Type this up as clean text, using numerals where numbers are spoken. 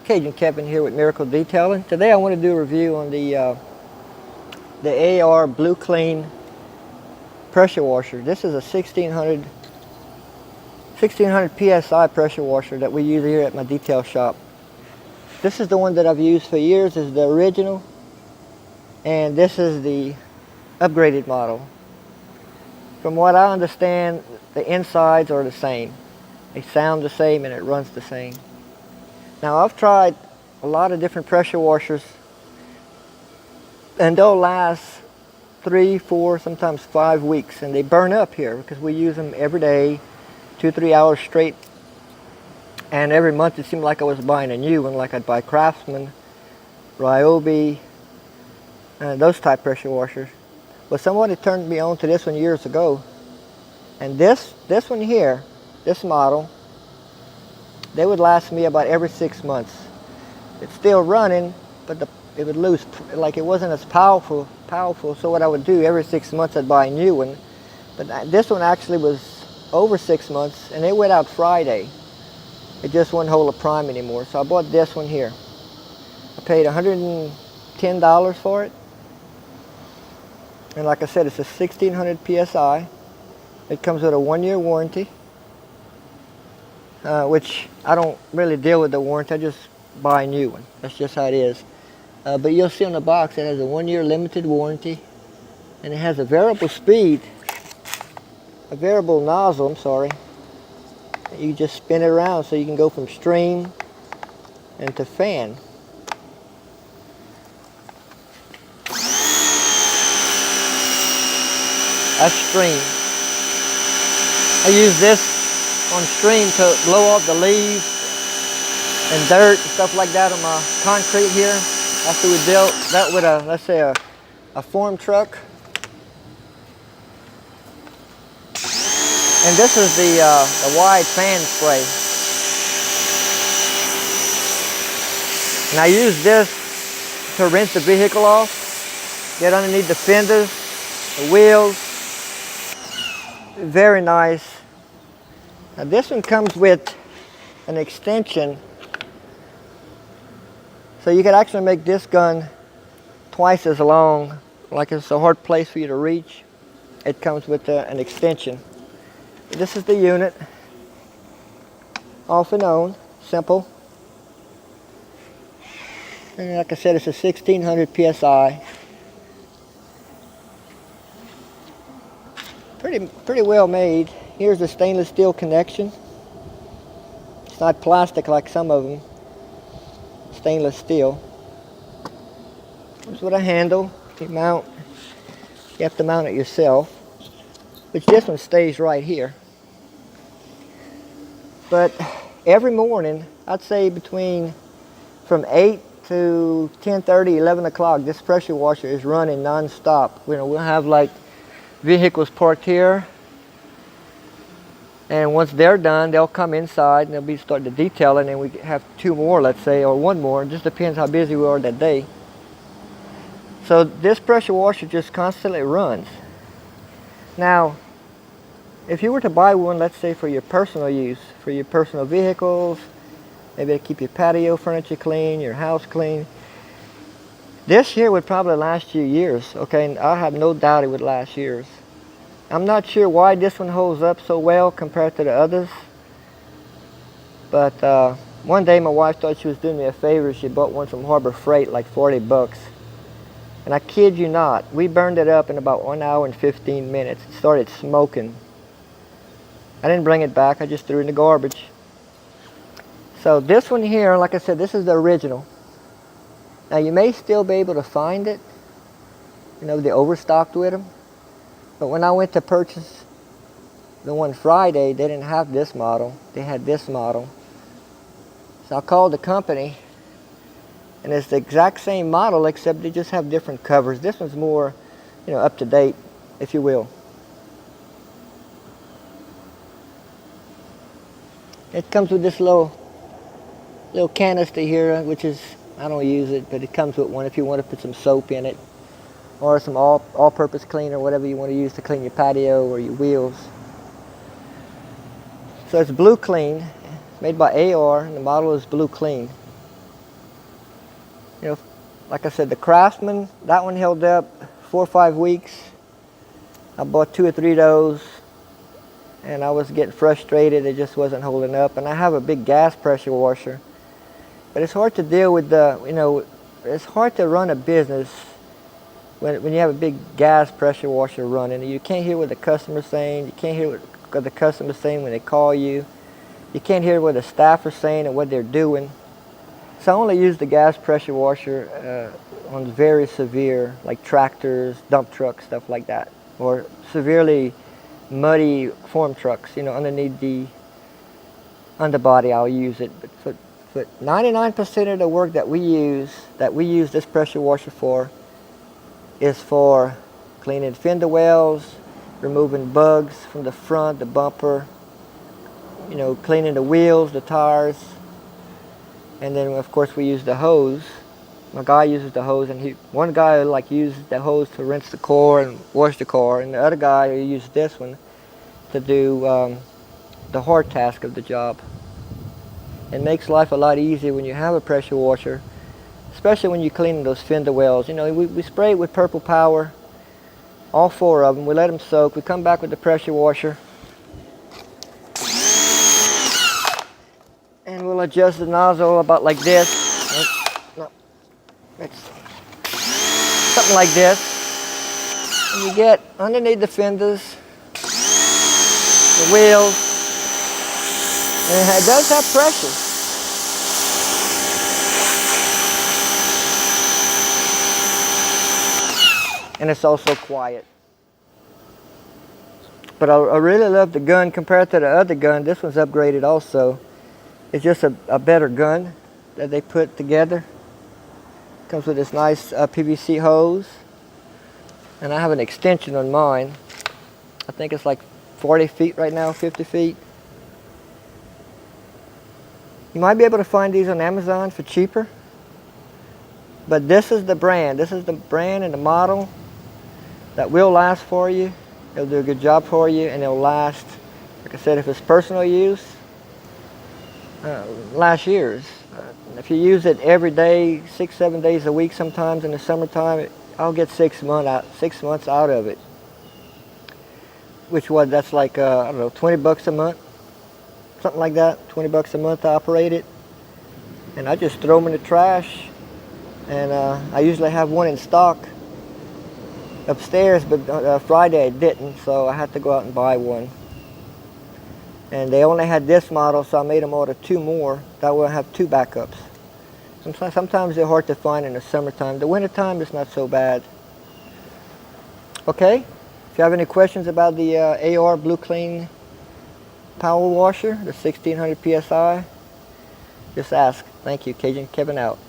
Cajun Kevin here with Miracle Detailing. Today I want to do a review on the AR Blue Clean pressure washer. This is a 1600 PSI pressure washer that we use here at my detail shop. This is the one that I've used for years. This is the original, and this is the upgraded model. From what I understand, the insides are the same. They sound the same and it runs the same. Now, I've tried a lot of different pressure washers, and they'll last 3, 4, sometimes 5 weeks, and they burn up here because we use them every day, 2-3 hours straight. And every month it seemed like I was buying a new one, like I'd buy Craftsman, Ryobi, those type pressure washers. But somebody turned me on to this one years ago, and this one here, this model, they would last me about every 6 months. It's still running, but it would lose, like it wasn't as powerful. So what I would do, every 6 months I'd buy a new one. But this one actually was over 6 months, and it went out Friday. It just wouldn't hold a prime anymore. So I bought this one here. I paid $110 for it. And like I said, it's a 1600 PSI. It comes with a 1-year warranty. Which I don't really deal with the warranty, I just buy a new one. That's just how it is. But you'll see on the box it has a 1-year limited warranty, and it has a variable speed, a variable nozzle, I'm sorry. You just spin it around so you can go from stream and to fan. That's stream. I use this on stream to blow off the leaves and dirt and stuff like that on my concrete here. After we dealt that with a, let's say a form truck. And this is the wide fan spray. And I use this to rinse the vehicle off, get underneath the fenders, the wheels. Very nice. Now this one comes with an extension, so you could actually make this gun twice as long. Like it's a hard place for you to reach, it comes with an extension. This is the unit, off and on, simple. And like I said, it's a 1600 PSI. Pretty well made. Here's the stainless steel connection. It's not plastic like some of them. Stainless steel. Here's what I handle. You have to mount it yourself. Which this one stays right here. But every morning, I'd say from 8 to 10:30, 11 o'clock, this pressure washer is running non-stop. We'll have like vehicles parked here. And once they're done, they'll come inside and they'll be starting to detail, and then we have 2 more, let's say, or 1 more. It just depends how busy we are that day. So this pressure washer just constantly runs. Now, if you were to buy one, let's say for your personal use, for your personal vehicles, maybe to keep your patio furniture clean, your house clean, this here would probably last you years, okay? And I have no doubt it would last years. I'm not sure why this one holds up so well compared to the others, but one day my wife thought she was doing me a favor. She bought one from Harbor Freight, like 40 bucks. And I kid you not, we burned it up in about 1 hour and 15 minutes. It started smoking. I didn't bring it back, I just threw it in the garbage. So this one here, like I said, this is the original. Now you may still be able to find it. They overstocked with them. But when I went to purchase the one Friday, they didn't have this model. They had this model. So I called the company, and it's the exact same model, except they just have different covers. This one's more, up to date, if you will. It comes with this little canister here, which is, I don't use it, but it comes with one if you want to put some soap in it, or some all-purpose cleaner, whatever you want to use to clean your patio or your wheels. So it's Blue Clean, made by AR, and the model is Blue Clean. You know, like I said, the Craftsman, that one held up 4 or 5 weeks. I bought 2 or 3 of those, and I was getting frustrated. It just wasn't holding up. And I have a big gas pressure washer, but it's hard to deal with the, you know, it's hard to run a business when you have a big gas pressure washer running. You can't hear what the customer's saying. You can't hear what the customer's saying when they call you. You can't hear what the staff are saying and what they're doing. So I only use the gas pressure washer on very severe, like tractors, dump trucks, stuff like that, or severely muddy form trucks. You know, underneath the underbody, I'll use it. But 99% of the work that we use this pressure washer for, is for cleaning fender wells, removing bugs from the front, the bumper, you know, cleaning the wheels, the tires, and then of course we use the hose. My guy uses the hose, and one guy like uses the hose to rinse the car and wash the car, and the other guy uses this one to do the hard task of the job. It makes life a lot easier when you have a pressure washer, especially when you're cleaning those fender wells. You know, we spray it with Purple Power, all 4 of them. We let them soak. We come back with the pressure washer, and we'll adjust the nozzle about like this. No, it's something like this. And you get underneath the fenders, the wheels, and it does have pressure. And it's also quiet. But I really love the gun compared to the other gun. This one's upgraded also. It's just a better gun that they put together. Comes with this nice PVC hose. And I have an extension on mine. I think it's like 40 feet right now, 50 feet. You might be able to find these on Amazon for cheaper. But this is the brand. This is the brand and the model that will last for you. It'll do a good job for you, and it'll last, like I said, if it's personal use, last years. If you use it every day, 6-7 days a week sometimes in the summertime, I'll get 6 months out of it. That's like, I don't know, 20 bucks a month, something like that, 20 bucks a month to operate it. And I just throw them in the trash, and I usually have one in stock upstairs, but Friday I didn't, so I had to go out and buy one. And they only had this model, so I made them order 2 more. That way I have 2 backups. Sometimes they're hard to find in the summertime. The wintertime is not so bad. Okay? If you have any questions about the AR Blue Clean Power Washer, the 1600 PSI, just ask. Thank you. Cajun Kevin out.